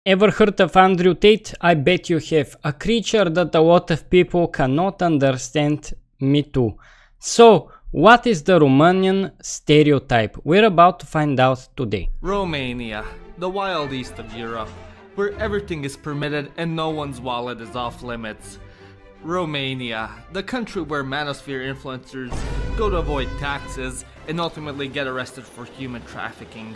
Ever heard of Andrew Tate? I bet you have. A creature that a lot of people cannot understand. Me too. So, what is the Romanian stereotype? We're about to find out today. Romania, the wild east of Europe, where everything is permitted and no one's wallet is off limits. Romania, the country where manosphere influencers go to avoid taxes and ultimately get arrested for human trafficking.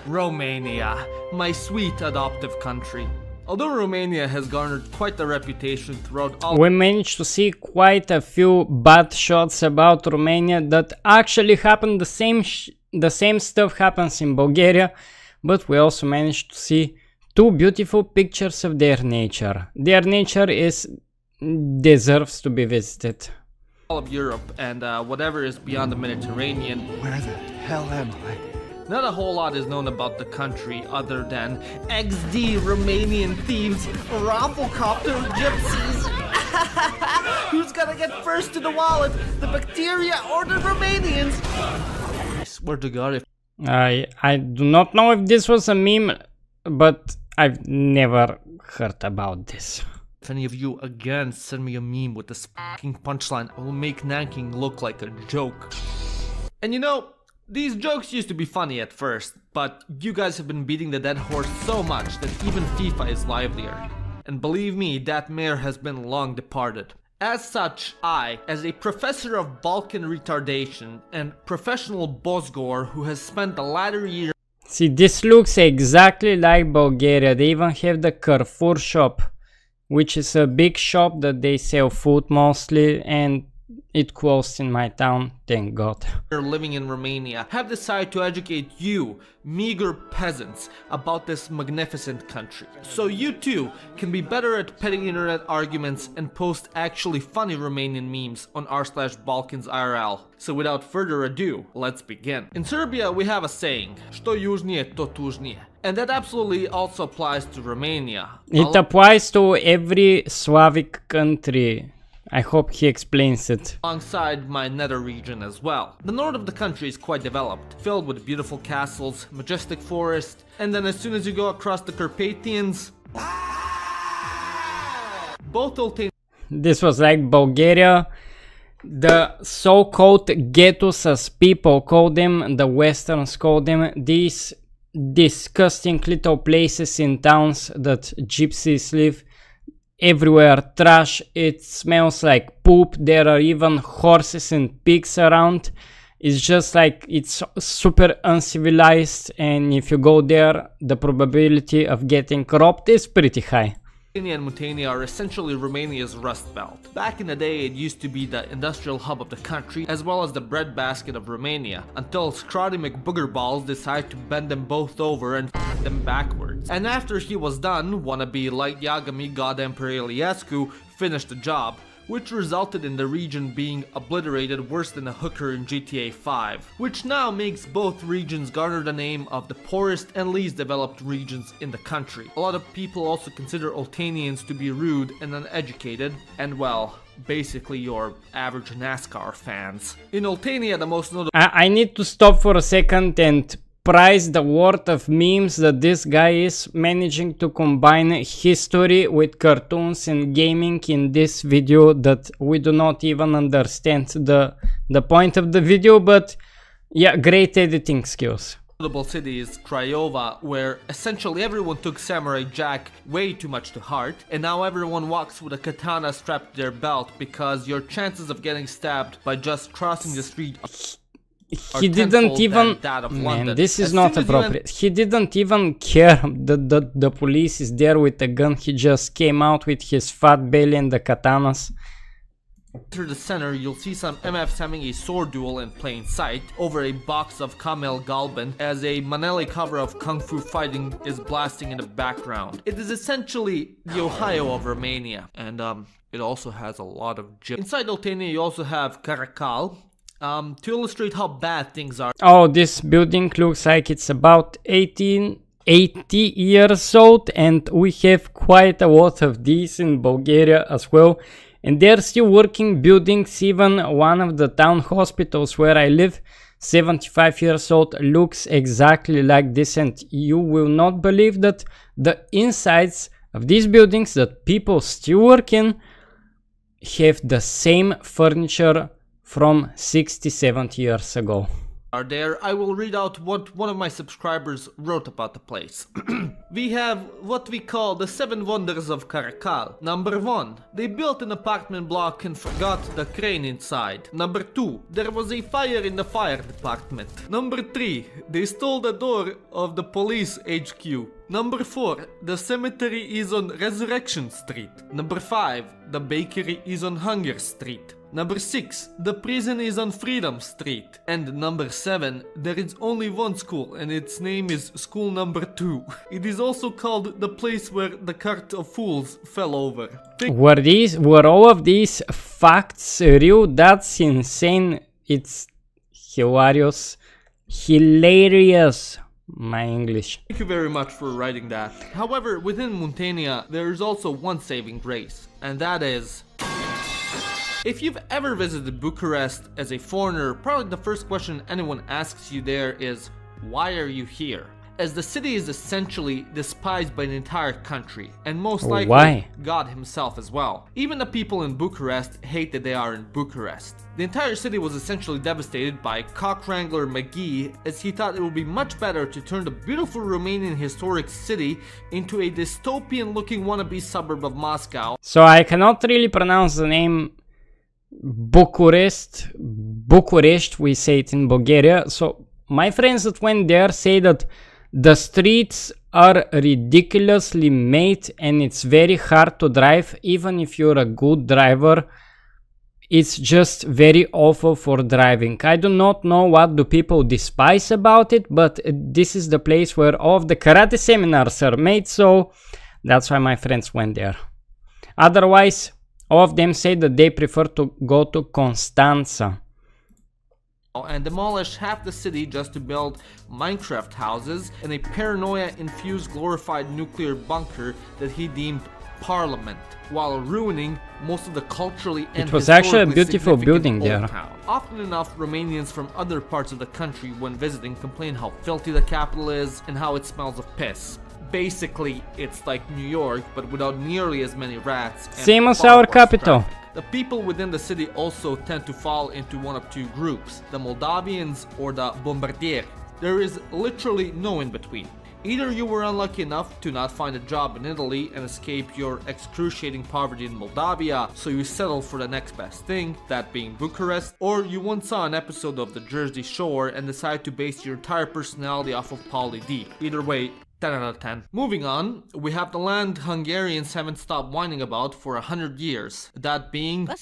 Romania, my sweet adoptive country. Although Romania has garnered quite a reputation throughout all— We managed to see quite a few bad shots about Romania that actually happen. The same stuff happens in Bulgaria, but we also managed to see two beautiful pictures of their nature. Their nature deserves to be visited. All of Europe and whatever is beyond the Mediterranean. Where the hell am I? Not a whole lot is known about the country other than XD Romanian thieves, rafflecopter gypsies. Who's gonna get first to the wallet, the bacteria or the Romanians? I swear to God, if I do not know if this was a meme, but I've never heard about this. If any of you again send me a meme with this fucking punchline, I will make Nanking look like a joke. And you know, these jokes used to be funny at first, but you guys have been beating the dead horse so much that even FIFA is livelier. And believe me, that mayor has been long departed. As such, I, as a professor of Balkan retardation and professional bozgor who has spent the latter year— See, this looks exactly like Bulgaria. They even have the Carrefour shop, which is a big shop that they sell food mostly, and it closed in my town, thank God. Living in Romania, have decided to educate you, meager peasants, about this magnificent country. So you too can be better at petty internet arguments and post actually funny Romanian memes on r/BalkansIRL. So without further ado, let's begin. In Serbia we have a saying, "Što južnije, to tužnije." And that absolutely also applies to Romania. It applies to every Slavic country. I hope he explains it. Alongside my nether region as well. The north of the country is quite developed, filled with beautiful castles, majestic forest, and then as soon as you go across the Carpathians, both Oltenia— This was like Bulgaria. The so-called ghettos, as people call them, the Westerns call them, these disgusting little places in towns that gypsies live. Everywhere trash, it smells like poop, there are even horses and pigs around. It's just like, it's super uncivilized, and if you go there, the probability of getting robbed is pretty high. and Muntenia are essentially Romania's Rust Belt. Back in the day, it used to be the industrial hub of the country, as well as the breadbasket of Romania, until Scrotty McBoogerballs decided to bend them both over and f*** them backwards. And after he was done, wannabe Light Yagami God Emperor Iliescu finished the job, which resulted in the region being obliterated worse than a hooker in GTA 5, which now makes both regions garner the name of the poorest and least developed regions in the country. A lot of people also consider Oltenians to be rude and uneducated, and well, basically your average NASCAR fans. In Oltenia, the most notable— I need to stop for a second and prize the worth of memes that this guy is managing to combine history with cartoons and gaming in this video that we do not even understand the point of the video, but yeah, great editing skills. Notable city is Craiova, where essentially everyone took Samurai Jack way too much to heart, and now everyone walks with a katana strapped to their belt because your chances of getting stabbed by just crossing the street he didn't even— man, this is not appropriate. He didn't even care that the police is there with a gun. He just came out with his fat belly and the katanas. Enter the center, you'll see some MFs having a sword duel in plain sight over a box of Kamel Galban as a Maneli cover of Kung Fu Fighting is blasting in the background. It is essentially the Ohio of Romania, and it also has a lot of gyms. Inside Oltenia you also have Caracal, to illustrate how bad things are. Oh, this building looks like it's about 1880 years old, and we have quite a lot of these in Bulgaria as well. And they're still working buildings. Even one of the town hospitals where I live 75 years old, looks exactly like this, and you will not believe that the insides of these buildings that people still work in have the same furniture from 60-70 years ago. Are there, I will read out what one of my subscribers wrote about the place. We have what we call the 7 wonders of Caracal. Number 1, they built an apartment block and forgot the crane inside. Number 2, there was a fire in the fire department. Number 3, they stole the door of the police HQ. Number 4, the cemetery is on Resurrection Street. Number 5, the bakery is on Hunger Street. Number 6, the prison is on Freedom Street. And number 7, there is only one school and its name is School Number 2. It is also called the place where the cart of fools fell over. Were all of these facts real? That's insane. It's hilarious. Hilarious. My English. Thank you very much for writing that. However, within Muntenia, there is also one saving grace, and that is... If you've ever visited Bucharest as a foreigner, probably the first question anyone asks you there is, why are you here? As the city is essentially despised by the entire country, and most likely God himself as well. Even the people in Bucharest hate that they are in Bucharest. The entire city was essentially devastated by cock wrangler McGee, as he thought it would be much better to turn the beautiful Romanian historic city into a dystopian looking wannabe suburb of Moscow. So I cannot really pronounce the name Bucharest, we say it in Bulgaria. So my friends that went there say that the streets are ridiculously made and it's very hard to drive. Even if you're a good driver, it's just very awful for driving. I do not know what do people despise about it, but this is the place where all of the karate seminars are made, so that's why my friends went there. Otherwise, all of them say that they prefer to go to Constanța and demolish half the city just to build Minecraft houses in a paranoia-infused glorified nuclear bunker that he deemed Parliament, while ruining most of the culturally and it was actually a beautiful building there. Often enough, Romanians from other parts of the country when visiting complain how filthy the capital is and how it smells of piss. Basically, it's like New York, but without nearly as many rats. Same as our capital. The people within the city also tend to fall into one of two groups, the Moldavians or the Bombardieri. There is literally no in between. Either you were unlucky enough to not find a job in Italy and escape your excruciating poverty in Moldavia, so you settle for the next best thing, that being Bucharest, or you once saw an episode of the Jersey Shore and decided to base your entire personality off of Pauly D. Either way, 10 out of 10. Moving on, we have the land Hungarians haven't stopped whining about for 100 years. That being... yes,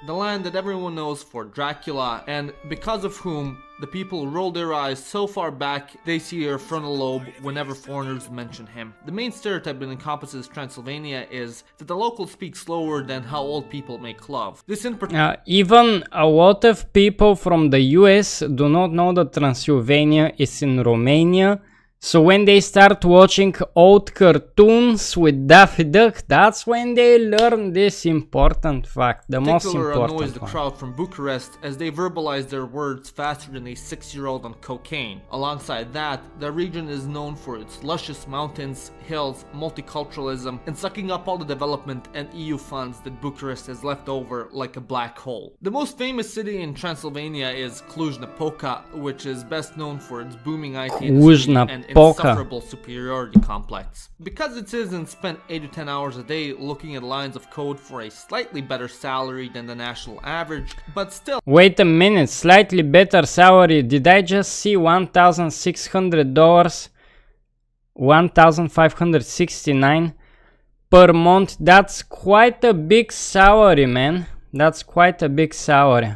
the land that everyone knows for Dracula, and because of whom the people roll their eyes so far back they see their frontal lobe whenever foreigners mention him. The main stereotype that encompasses Transylvania is that the locals speak slower than how old people make love. This in particular... even a lot of people from the US do not know that Transylvania is in Romania. So when they start watching old cartoons with Daffy Duck, that's when they learn this important fact, the most important annoys the one. crowd from Bucharest as they verbalize their words faster than a 6-year-old on cocaine. Alongside that, the region is known for its luscious mountains, hills, multiculturalism, and sucking up all the development and EU funds that Bucharest has left over like a black hole. The most famous city in Transylvania is Cluj-Napoca, which is best known for its booming IT industry and insufferable superiority complex. Because its citizens spent 8 to 10 hours a day looking at lines of code for a slightly better salary than the national average, but still... Wait a minute, slightly better salary? Did I just see $1,600? $1,569 per month? That's quite a big salary, man. That's quite a big salary.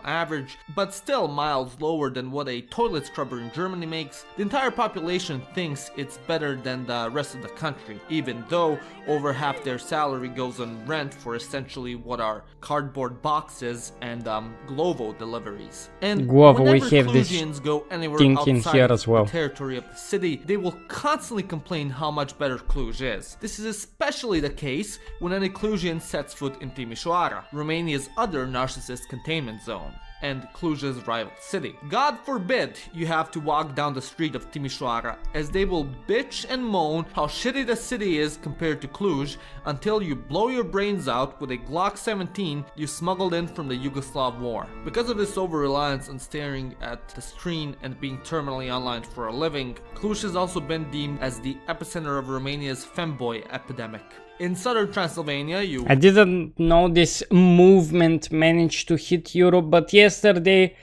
Average, but still miles lower than what a toilet scrubber in Germany makes. The entire population thinks it's better than the rest of the country, even though over half their salary goes on rent for essentially what are cardboard boxes and Glovo deliveries. And Glovo, we have this go anywhere thing outside in here as well. The territory of the city, they will constantly complain how much better Cluj is. This is especially the case when any Clujian sets foot in Timișoara, Romania's other narcissist containment zone. and Cluj's rival city. God forbid you have to walk down the street of Timișoara, as they will bitch and moan how shitty the city is compared to Cluj until you blow your brains out with a Glock 17 you smuggled in from the Yugoslav war. Because of this over-reliance on staring at the screen and being terminally online for a living, Cluj has also been deemed as the epicenter of Romania's femboy epidemic. In southern Transylvania, I didn't know this movement managed to hit Europe, but yesterday,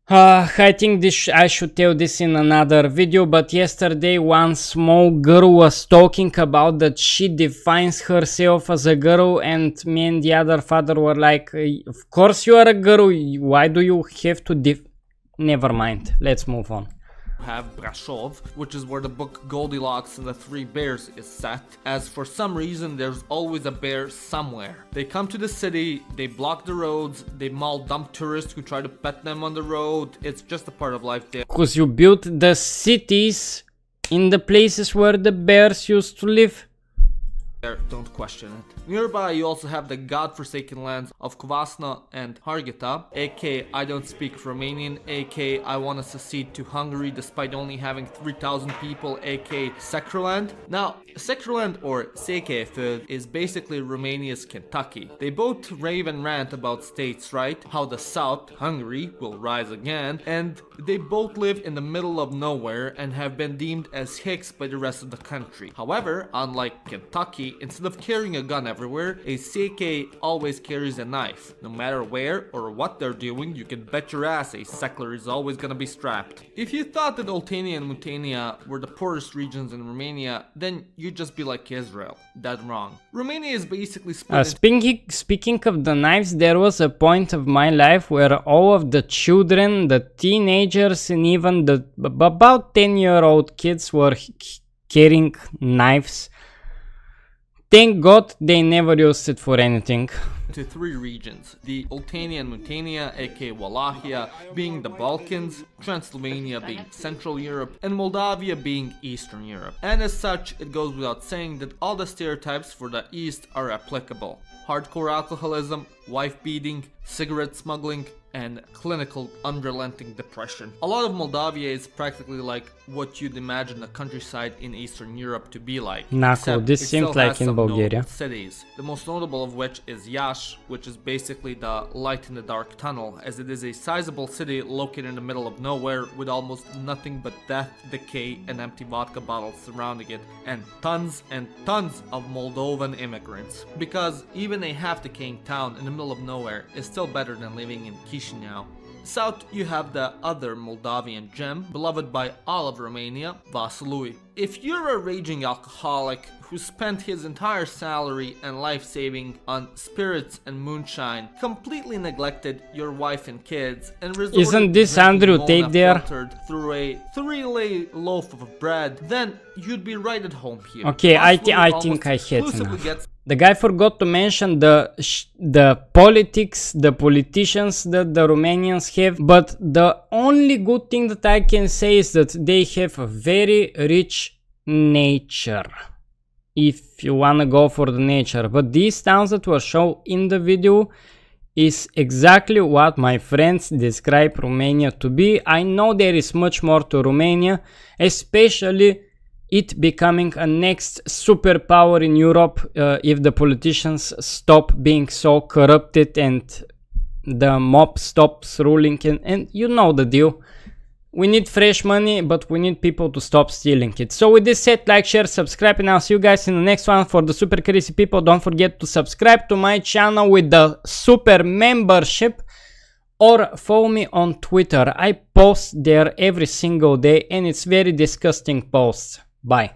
I think I should tell this in another video, but yesterday one small girl was talking about that she defines herself as a girl, and me and the other father were like, of course you are a girl, why do you have to Never mind, let's move on. Have Brasov, which is where the book Goldilocks and the Three Bears is set, as for some reason there's always a bear somewhere. They come to the city, they block the roads, they maul dumb tourists who try to pet them on the road. It's just a part of life there. Because you built the cities in the places where the bears used to live. Don't question it. Nearby you also have the godforsaken lands of Covasna and Harghita, aka I don't speak Romanian, aka I want to secede to Hungary despite only having 3,000 people, aka Secraland. Now, Secraland or Székelyföld is basically Romania's Kentucky. They both rave and rant about states' right, how the south, Hungary, will rise again, and they both live in the middle of nowhere and have been deemed as hicks by the rest of the country. However, unlike Kentucky, instead of carrying a gun everywhere, a Székely always carries a knife. No matter where or what they're doing, you can bet your ass a Secular is always gonna be strapped. If you thought that Oltenia and Muntenia were the poorest regions in Romania, then you'd just be like Israel. Dead wrong. Romania is basically split Speaking of the knives, there was a point of my life where all of the children, the teenagers, and even the about 10-year-old kids were carrying knives. Thank God they never used it for anything. To three regions, the Oltenia and Muntenia, aka Wallachia, being the Balkans, Transylvania being Central Europe, and Moldavia being Eastern Europe. And as such, it goes without saying that all the stereotypes for the East are applicable. Hardcore alcoholism, wife beating, cigarette smuggling, and clinical unrelenting depression. A lot of Moldavia is practically like what you'd imagine the countryside in Eastern Europe to be like. Naco, this seems like in Bulgaria. Cities, the most notable of which is Iași, which is basically the light in the dark tunnel, as it is a sizable city located in the middle of nowhere with almost nothing but death, decay, and empty vodka bottles surrounding it, and tons of Moldovan immigrants. Because even a half-decaying town in the middle of nowhere is still better than living in Chisinau. South, you have the other Moldavian gem, beloved by all of Romania, Vaslui. If you're a raging alcoholic who spent his entire salary and life saving on spirits and moonshine, completely neglected your wife and kids, and resorted Isn't this Andrew Tate there? Through a 3-lay loaf of bread, then you'd be right at home here. Okay, I think I had enough. The guy forgot to mention the politics, the politicians that the Romanians have, but the only good thing that I can say is that they have a very rich nature, if you wanna go for the nature. But these towns that were shown in the video is exactly what my friends describe Romania to be. I know there is much more to Romania, especially it becoming a next superpower in Europe if the politicians stop being so corrupted and the mob stops ruling, and you know the deal. We need fresh money, but we need people to stop stealing it. So with this said, like, share, subscribe, and I'll see you guys in the next one. For the super crazy people, don't forget to subscribe to my channel with the super membership, or follow me on Twitter. I post there every single day and it's very disgusting posts. Bye.